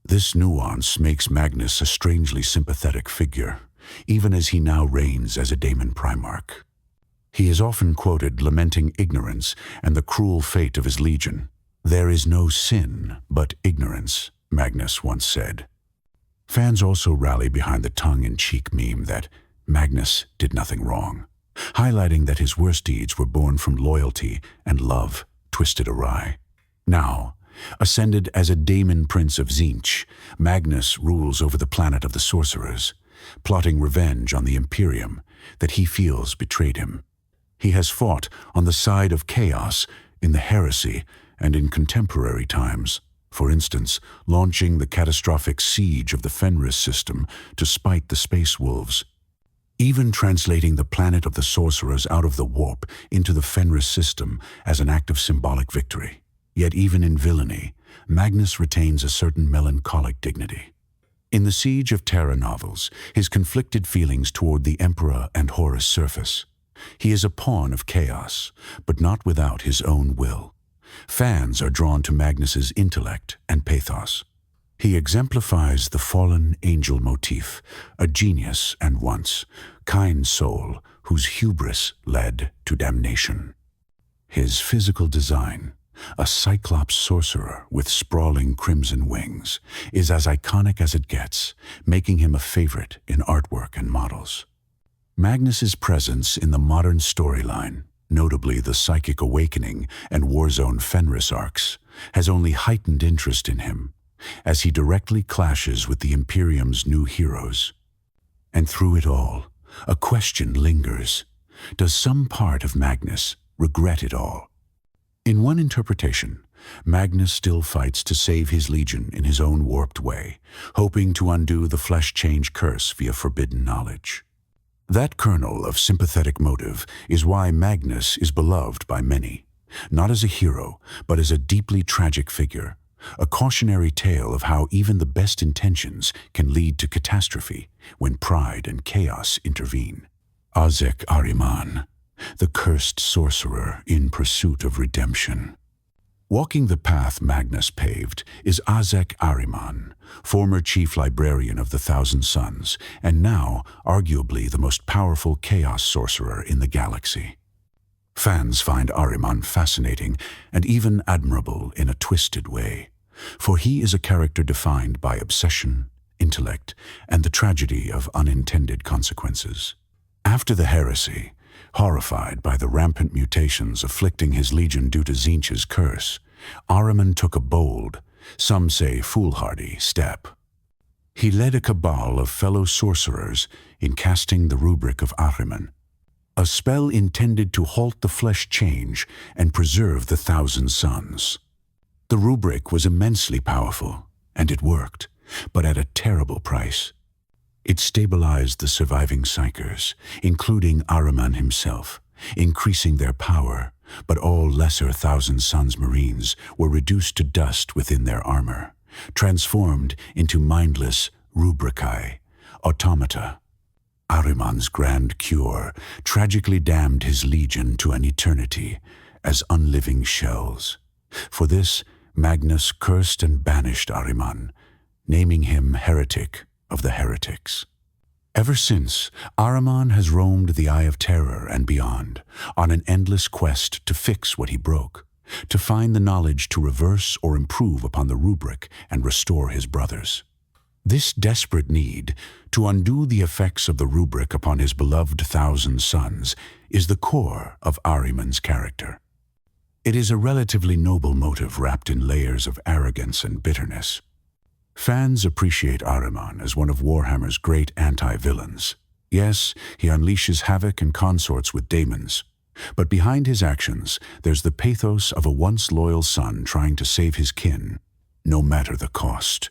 This nuance makes Magnus a strangely sympathetic figure, even as he now reigns as a daemon Primarch. He is often quoted lamenting ignorance and the cruel fate of his legion. "There is no sin but ignorance," Magnus once said. Fans also rally behind the tongue-in-cheek meme that Magnus did nothing wrong, highlighting that his worst deeds were born from loyalty and love twisted awry. Now, ascended as a daemon prince of Tzeentch, Magnus rules over the planet of the sorcerers, plotting revenge on the Imperium that he feels betrayed him. He has fought on the side of chaos in the heresy and in contemporary times, For instance, launching the catastrophic siege of the Fenris system to spite the Space Wolves. Even translating the planet of the sorcerers out of the warp into the Fenris system as an act of symbolic victory. Yet even in villainy, Magnus retains a certain melancholic dignity. In the Siege of Terra novels, his conflicted feelings toward the Emperor and Horus surface. He is a pawn of chaos, but not without his own will. Fans are drawn to Magnus's intellect and pathos. He exemplifies the fallen angel motif, a genius and once kind soul whose hubris led to damnation. His physical design, a cyclops sorcerer with sprawling crimson wings, is as iconic as it gets, making him a favorite in artwork and models. Magnus's presence in the modern storyline, notably the Psychic Awakening and Warzone Fenris arcs, has only heightened interest in him, as he directly clashes with the Imperium's new heroes. And through it all, a question lingers. Does some part of Magnus regret it all? In one interpretation, Magnus still fights to save his legion in his own warped way, hoping to undo the flesh change curse via forbidden knowledge. That kernel of sympathetic motive is why Magnus is beloved by many, not as a hero, but as a deeply tragic figure, a cautionary tale of how even the best intentions can lead to catastrophe when pride and chaos intervene. Ahzek Ahriman, the cursed sorcerer in pursuit of redemption. Walking the path Magnus paved is Ahzek Ahriman, former chief librarian of the Thousand Suns, and now arguably the most powerful chaos sorcerer in the galaxy. Fans find Ahriman fascinating and even admirable in a twisted way, for he is a character defined by obsession, intellect, and the tragedy of unintended consequences. After the heresy, horrified by the rampant mutations afflicting his legion due to Tzeentch's curse, Ahriman took a bold, some say foolhardy, step. He led a cabal of fellow sorcerers in casting the Rubric of Ahriman, a spell intended to halt the flesh change and preserve the Thousand Suns. The Rubric was immensely powerful, and it worked, but at a terrible price. It stabilized the surviving Psykers, including Ahriman himself, increasing their power, but all lesser Thousand Suns Marines were reduced to dust within their armor, transformed into mindless Rubricae, automata. Ahriman's grand cure tragically damned his legion to an eternity as unliving shells. For this, Magnus cursed and banished Ahriman, naming him heretic of the heretics. Ever since, Ahriman has roamed the Eye of Terror and beyond, on an endless quest to fix what he broke, to find the knowledge to reverse or improve upon the Rubric and restore his brothers. This desperate need to undo the effects of the Rubric upon his beloved Thousand Suns is the core of Ahriman's character. It is a relatively noble motive wrapped in layers of arrogance and bitterness. Fans appreciate Ahriman as one of Warhammer's great anti-villains. Yes, he unleashes havoc and consorts with daemons, but behind his actions, there's the pathos of a once loyal son trying to save his kin, no matter the cost.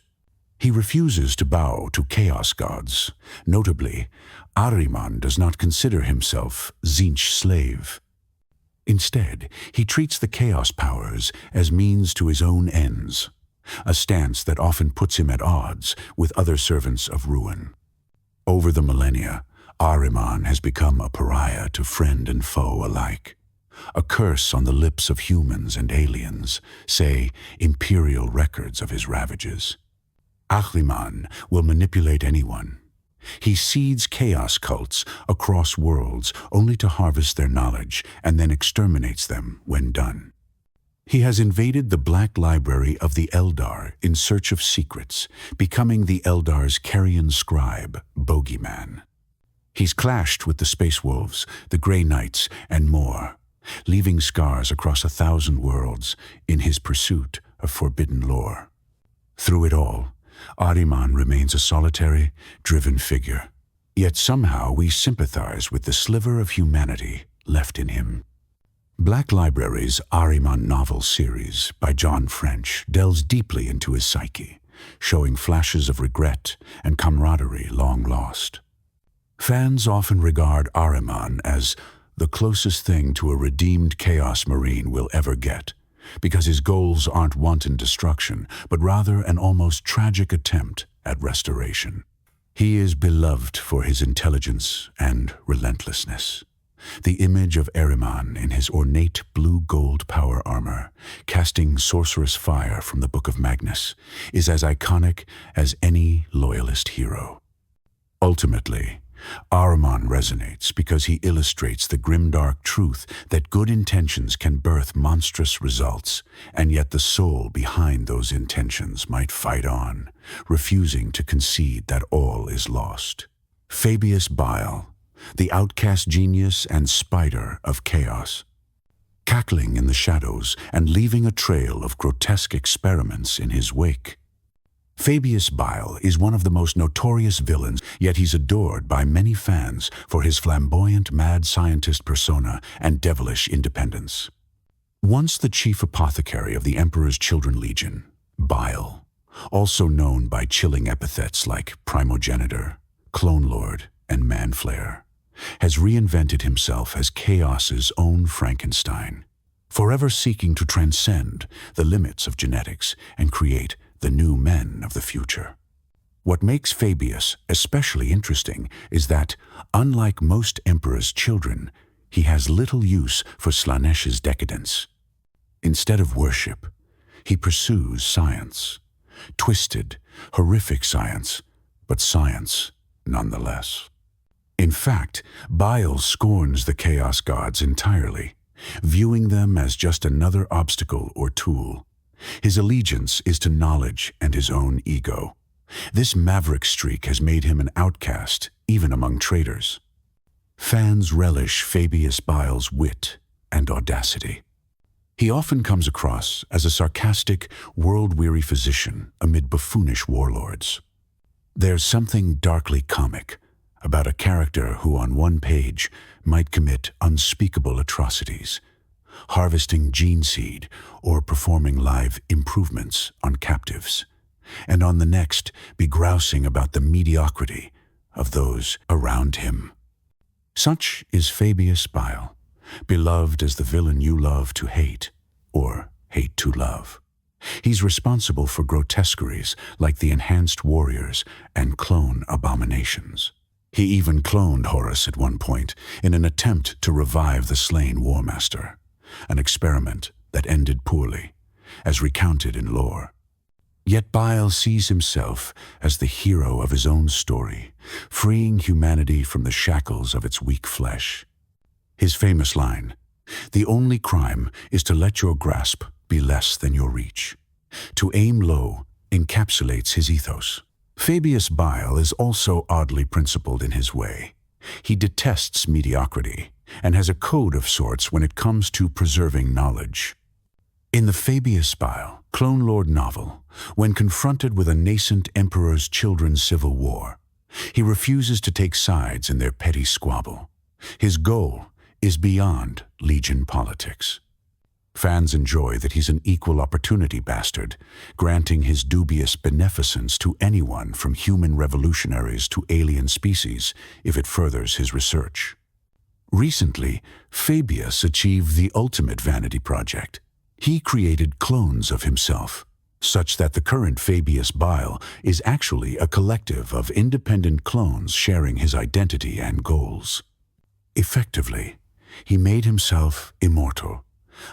He refuses to bow to chaos gods. Notably, Ahriman does not consider himself Tzeentch's slave. Instead, he treats the chaos powers as means to his own ends, a stance that often puts him at odds with other servants of ruin. Over the millennia, Ahriman has become a pariah to friend and foe alike, a curse on the lips of humans and aliens, say imperial records of his ravages. Ahriman will manipulate anyone. He seeds chaos cults across worlds only to harvest their knowledge and then exterminates them when done. He has invaded the Black Library of the Eldar in search of secrets, becoming the Eldar's carrion scribe, Bogeyman. He's clashed with the Space Wolves, the Grey Knights, and more, leaving scars across 1,000 worlds in his pursuit of forbidden lore. Through it all, Ahriman remains a solitary, driven figure, yet somehow we sympathize with the sliver of humanity left in him. Black Library's Ahriman novel series by John French delves deeply into his psyche, showing flashes of regret and camaraderie long lost. Fans often regard Ahriman as the closest thing to a redeemed Chaos Marine will ever get, because his goals aren't wanton destruction, but rather an almost tragic attempt at restoration. He is beloved for his intelligence and relentlessness. The image of Ahriman in his ornate blue-gold power armor, casting sorcerous fire from the Book of Magnus, is as iconic as any loyalist hero. Ultimately, Ahriman resonates because he illustrates the grimdark truth that good intentions can birth monstrous results, and yet the soul behind those intentions might fight on, refusing to concede that all is lost. Fabius Bile, the outcast genius and spider of chaos, cackling in the shadows and leaving a trail of grotesque experiments in his wake. Fabius Bile is one of the most notorious villains, yet he's adored by many fans for his flamboyant mad scientist persona and devilish independence. Once the chief apothecary of the Emperor's Children Legion, Bile, also known by chilling epithets like Primogenitor, Clone Lord, and Manflayer, has reinvented himself as Chaos's own Frankenstein, forever seeking to transcend the limits of genetics and create the new men of the future. What makes Fabius especially interesting is that, unlike most Emperor's children, he has little use for Slaaneş's decadence. Instead of worship, he pursues science. Twisted, horrific science, but science nonetheless. In fact, Bile scorns the Chaos Gods entirely, viewing them as just another obstacle or tool. His allegiance is to knowledge and his own ego. This maverick streak has made him an outcast, even among traitors. Fans relish Fabius Bile's wit and audacity. He often comes across as a sarcastic, world-weary physician amid buffoonish warlords. There's something darkly comic about a character who on one page might commit unspeakable atrocities, harvesting gene seed or performing live improvements on captives, and on the next be grousing about the mediocrity of those around him. Such is Fabius Bile, beloved as the villain you love to hate, or hate to love. He's responsible for grotesqueries like the Enhanced Warriors and clone abominations. He even cloned Horus at one point in an attempt to revive the slain War Master, an experiment that ended poorly, as recounted in lore. Yet Bile sees himself as the hero of his own story, freeing humanity from the shackles of its weak flesh. His famous line, "The only crime is to let your grasp be less than your reach," to aim low, encapsulates his ethos. Fabius Bile is also oddly principled in his way. He detests mediocrity and has a code of sorts when it comes to preserving knowledge. In the Fabius Bile, Clone Lord novel, when confronted with a nascent Emperor's Children's civil war, he refuses to take sides in their petty squabble. His goal is beyond Legion politics. Fans enjoy that he's an equal opportunity bastard, granting his dubious beneficence to anyone from human revolutionaries to alien species if it furthers his research. Recently, Fabius achieved the ultimate vanity project. He created clones of himself, such that the current Fabius Bile is actually a collective of independent clones sharing his identity and goals. Effectively, he made himself immortal,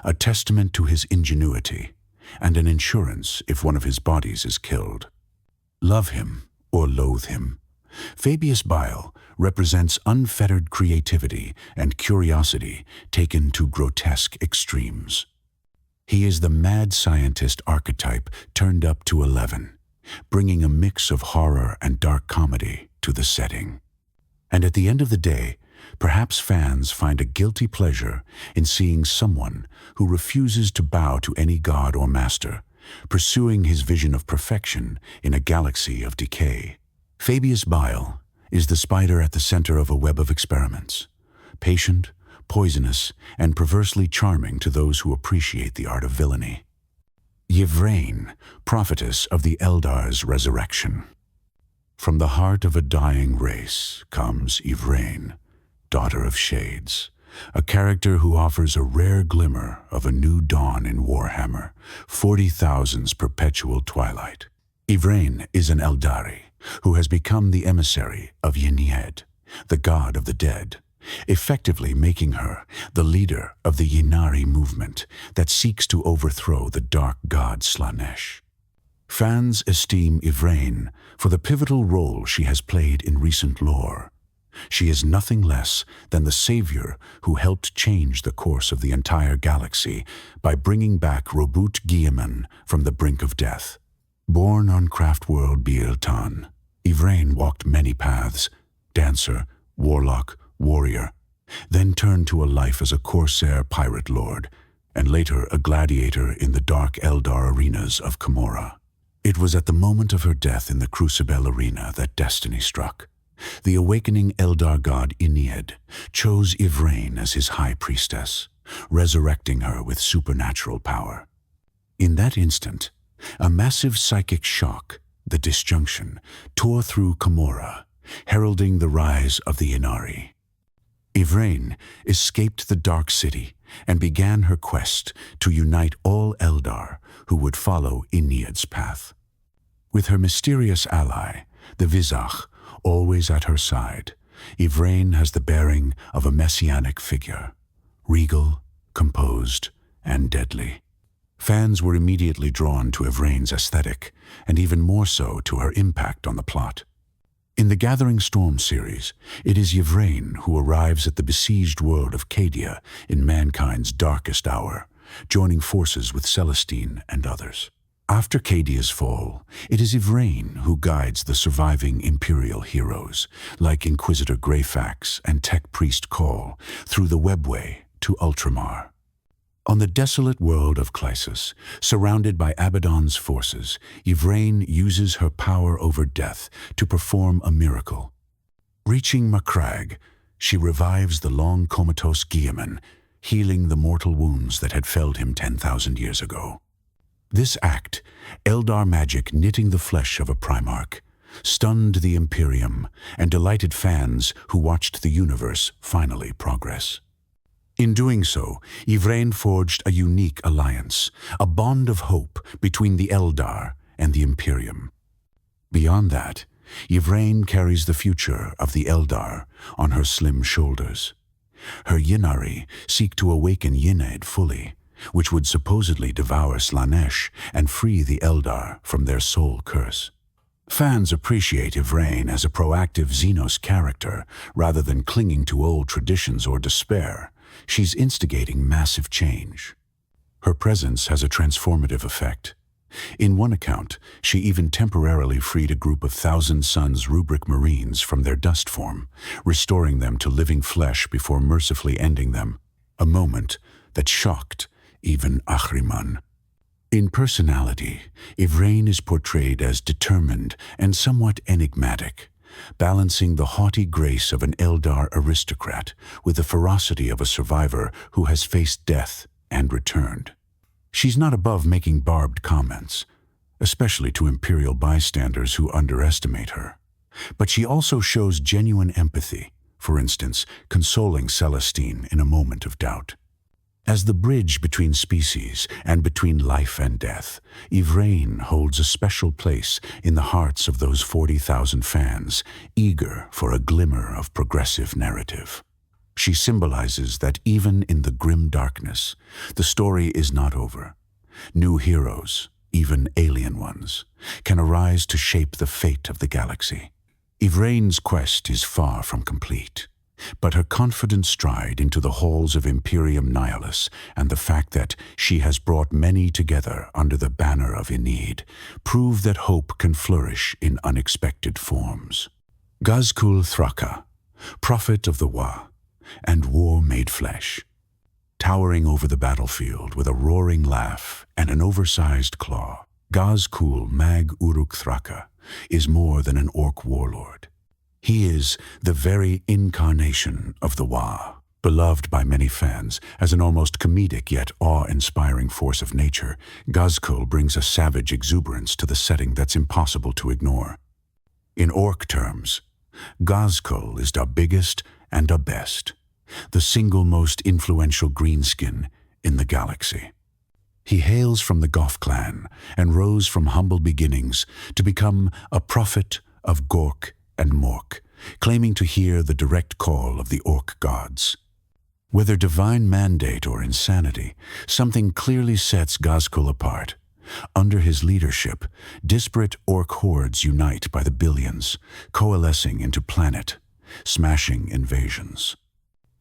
a testament to his ingenuity, and an insurance if one of his bodies is killed. Love him or loathe him, Fabius Bile represents unfettered creativity and curiosity taken to grotesque extremes. He is the mad scientist archetype turned up to 11, bringing a mix of horror and dark comedy to the setting. And at the end of the day, perhaps fans find a guilty pleasure in seeing someone who refuses to bow to any god or master, pursuing his vision of perfection in a galaxy of decay. Fabius Bile is the spider at the center of a web of experiments, patient, poisonous, and perversely charming to those who appreciate the art of villainy. Yvraine, prophetess of the Eldar's resurrection. From the heart of a dying race comes Yvraine, daughter of shades, a character who offers a rare glimmer of a new dawn in Warhammer 40,000's perpetual twilight. Yvraine is an Eldari who has become the emissary of Ynnead, the god of the dead, effectively making her the leader of the Ynnari movement that seeks to overthrow the dark god Slaanesh. Fans esteem Yvraine for the pivotal role she has played in recent lore. She is nothing less than the savior who helped change the course of the entire galaxy by bringing back Roboute Guilliman from the brink of death. Born on craft-world Bieltan, Yvraine walked many paths: dancer, warlock, warrior, then turned to a life as a corsair pirate lord, and later a gladiator in the dark Eldar arenas of Commora. It was at the moment of her death in the Crucible arena that destiny struck. The awakening Eldar god Ynnead chose Yvraine as his high priestess, resurrecting her with supernatural power. In that instant, a massive psychic shock, the disjunction, tore through Commora, heralding the rise of the Ynnari. Yvraine escaped the Dark City and began her quest to unite all Eldar who would follow Ynnead's path. With her mysterious ally, the Vizach, always at her side, Yvraine has the bearing of a messianic figure, regal, composed, and deadly. Fans were immediately drawn to Yvraine's aesthetic, and even more so to her impact on the plot. In the Gathering Storm series, it is Yvraine who arrives at the besieged world of Cadia in mankind's darkest hour, joining forces with Celestine and others. After Cadia's fall, it is Yvraine who guides the surviving Imperial heroes, like Inquisitor Greyfax and Tech Priest Call, through the webway to Ultramar. On the desolate world of Clysis, surrounded by Abaddon's forces, Yvraine uses her power over death to perform a miracle. Reaching Macragge, she revives the long comatose Guilliman, healing the mortal wounds that had felled him 10,000 years ago. This act, Eldar magic knitting the flesh of a Primarch, stunned the Imperium and delighted fans who watched the universe finally progress. In doing so, Yvraine forged a unique alliance, a bond of hope between the Eldar and the Imperium. Beyond that, Yvraine carries the future of the Eldar on her slim shoulders. Her Ynnari seek to awaken Ynnead fully, which would supposedly devour Slaanesh and free the Eldar from their soul curse. Fans appreciate Yvraine as a proactive Xenos character rather than clinging to old traditions or despair. She's instigating massive change. Her presence has a transformative effect. In one account, she even temporarily freed a group of Thousand Sons rubric Marines from their dust form, restoring them to living flesh before mercifully ending them, a moment that shocked even Ahriman. In personality, Yvraine is portrayed as determined and somewhat enigmatic, balancing the haughty grace of an Eldar aristocrat with the ferocity of a survivor who has faced death and returned. She's not above making barbed comments, especially to Imperial bystanders who underestimate her. But she also shows genuine empathy, for instance, consoling Celestine in a moment of doubt. As the bridge between species and between life and death, Yvraine holds a special place in the hearts of those 40,000 fans, eager for a glimmer of progressive narrative. She symbolizes that even in the grim darkness, the story is not over. New heroes, even alien ones, can arise to shape the fate of the galaxy. Yvraine's quest is far from complete. But her confident stride into the halls of Imperium Nihilus and the fact that she has brought many together under the banner of Ynnead prove that hope can flourish in unexpected forms. Ghazghkull Thraka, prophet of the Wa, and war made flesh. Towering over the battlefield with a roaring laugh and an oversized claw, Ghazghkull Mag Uruk Thraka is more than an orc warlord. He is the very incarnation of the Wa, Beloved by many fans as an almost comedic yet awe-inspiring force of nature, Ghazghkull brings a savage exuberance to the setting that's impossible to ignore. In orc terms, Ghazghkull is the biggest and the best, the single most influential greenskin in the galaxy. He hails from the Goth clan and rose from humble beginnings to become a prophet of Gork and Mork, claiming to hear the direct call of the orc gods. Whether divine mandate or insanity, something clearly sets Ghazghkull apart. Under his leadership, disparate orc hordes unite by the billions, coalescing into planet-smashing invasions.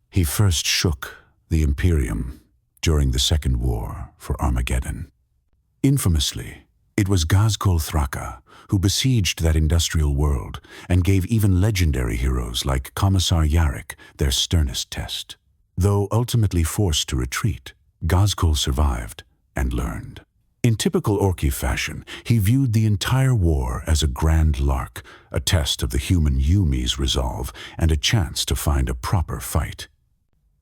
He first shook the Imperium during the Second War for Armageddon. Infamously, it was Ghazghkull Thraka who besieged that industrial world and gave even legendary heroes like Commissar Yarrick their sternest test. Though ultimately forced to retreat, Ghazghkull survived and learned. In typical Orky fashion, he viewed the entire war as a grand lark, a test of the human Yumi's resolve and a chance to find a proper fight.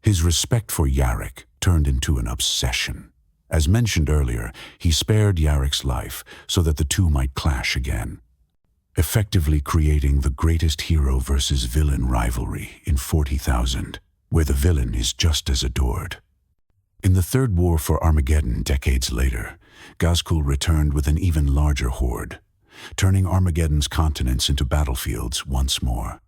His respect for Yarrick turned into an obsession. As mentioned earlier, he spared Yarrick's life so that the two might clash again, effectively creating the greatest hero versus villain rivalry in 40,000, where the villain is just as adored. In the Third War for Armageddon decades later, Ghazghkull returned with an even larger horde, turning Armageddon's continents into battlefields once more.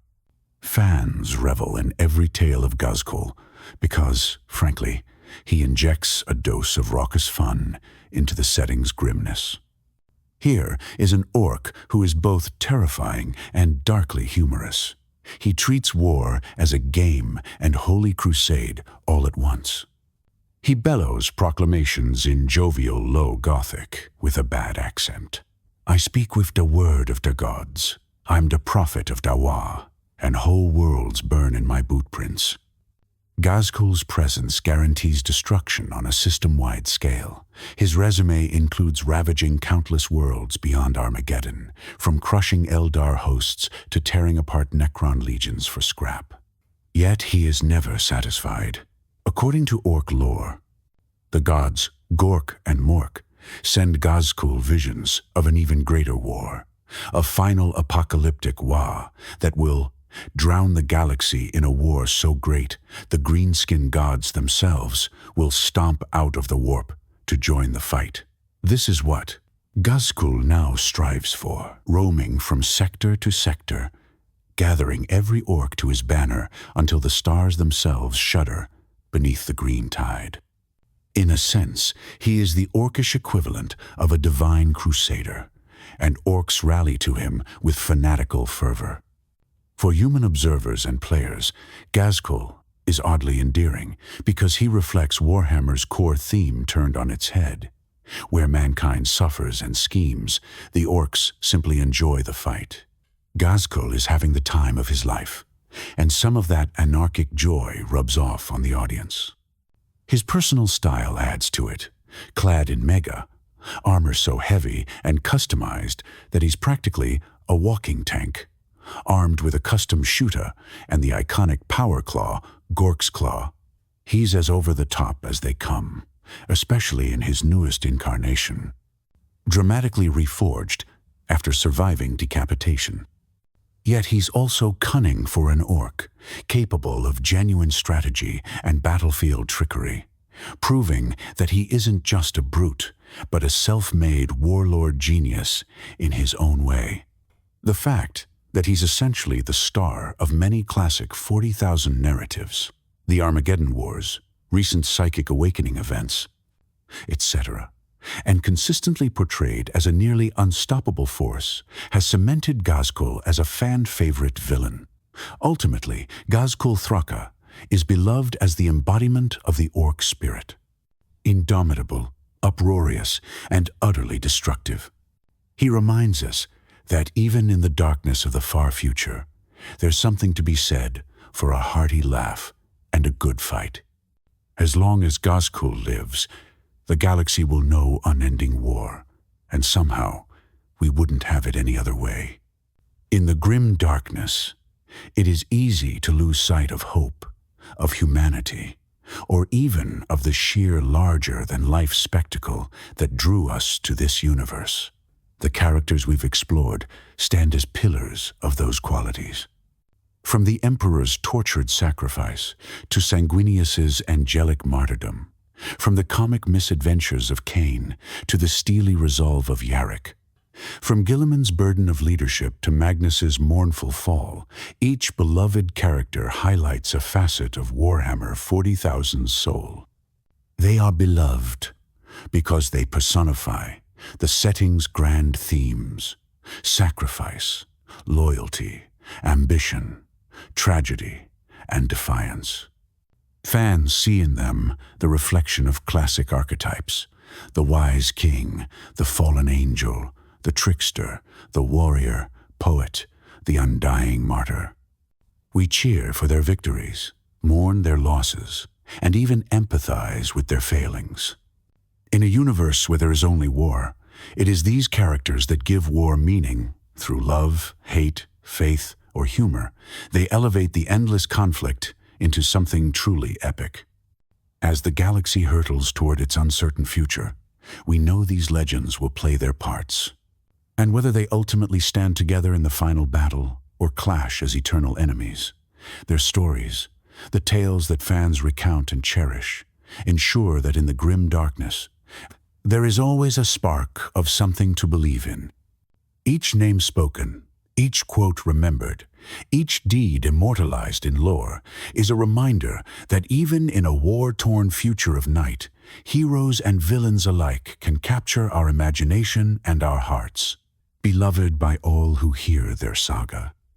Fans revel in every tale of Ghazghkull because, frankly, he injects a dose of raucous fun into the setting's grimness. Here is an orc who is both terrifying and darkly humorous. He treats war as a game and holy crusade all at once. He bellows proclamations in jovial low Gothic with a bad accent. I speak with the word of the gods. I'm the prophet of Dawa, and whole worlds burn in my bootprints. Ghazghkull's presence guarantees destruction on a system-wide scale. His resume includes ravaging countless worlds beyond Armageddon, from crushing Eldar hosts to tearing apart Necron legions for scrap. Yet he is never satisfied. According to orc lore, the gods Gork and Mork send Ghazghkull visions of an even greater war, a final apocalyptic Wa that will drown the galaxy in a war so great the greenskin gods themselves will stomp out of the warp to join the fight. This is what Ghazghkull now strives for, roaming from sector to sector, gathering every orc to his banner until the stars themselves shudder beneath the green tide. In a sense, he is the orcish equivalent of a divine crusader, and orcs rally to him with fanatical fervor. For human observers and players, Ghazghkull is oddly endearing because he reflects Warhammer's core theme turned on its head. Where mankind suffers and schemes, the orcs simply enjoy the fight. Ghazghkull is having the time of his life, and some of that anarchic joy rubs off on the audience. His personal style adds to it, clad in mega, armor so heavy and customized that he's practically a walking tank. Armed with a custom shooter and the iconic power claw, Gork's Claw, he's as over the top as they come, especially in his newest incarnation, dramatically reforged after surviving decapitation. Yet he's also cunning for an orc, capable of genuine strategy and battlefield trickery, proving that he isn't just a brute, but a self-made warlord genius in his own way. The fact that he's essentially the star of many classic 40,000 narratives, the Armageddon Wars, recent psychic awakening events, etc., and consistently portrayed as a nearly unstoppable force, has cemented Ghazghkull as a fan-favorite villain. Ultimately, Ghazghkull Thraka is beloved as the embodiment of the orc spirit. Indomitable, uproarious, and utterly destructive. He reminds us that even in the darkness of the far future, there's something to be said for a hearty laugh and a good fight. As long as Ghazghkull lives, the galaxy will know unending war, and somehow we wouldn't have it any other way. In the grim darkness, it is easy to lose sight of hope, of humanity, or even of the sheer larger-than-life spectacle that drew us to this universe. The characters we've explored stand as pillars of those qualities. From the Emperor's tortured sacrifice to Sanguinius's angelic martyrdom, from the comic misadventures of Cain to the steely resolve of Yarrick, from Guilliman's burden of leadership to Magnus's mournful fall, each beloved character highlights a facet of Warhammer 40,000's soul. They are beloved because they personify the setting's grand themes: sacrifice, loyalty, ambition, tragedy, and defiance. Fans see in them the reflection of classic archetypes: the wise king, the fallen angel, the trickster, the warrior, poet, the undying martyr. We cheer for their victories, mourn their losses, and even empathize with their failings. In a universe where there is only war, it is these characters that give war meaning. Through love, hate, faith, or humor, they elevate the endless conflict into something truly epic. As the galaxy hurtles toward its uncertain future, we know these legends will play their parts. And whether they ultimately stand together in the final battle or clash as eternal enemies, their stories, the tales that fans recount and cherish, ensure that in the grim darkness, there is always a spark of something to believe in. Each name spoken, each quote remembered, each deed immortalized in lore is a reminder that even in a war-torn future of night, heroes and villains alike can capture our imagination and our hearts. Beloved by all who hear their saga,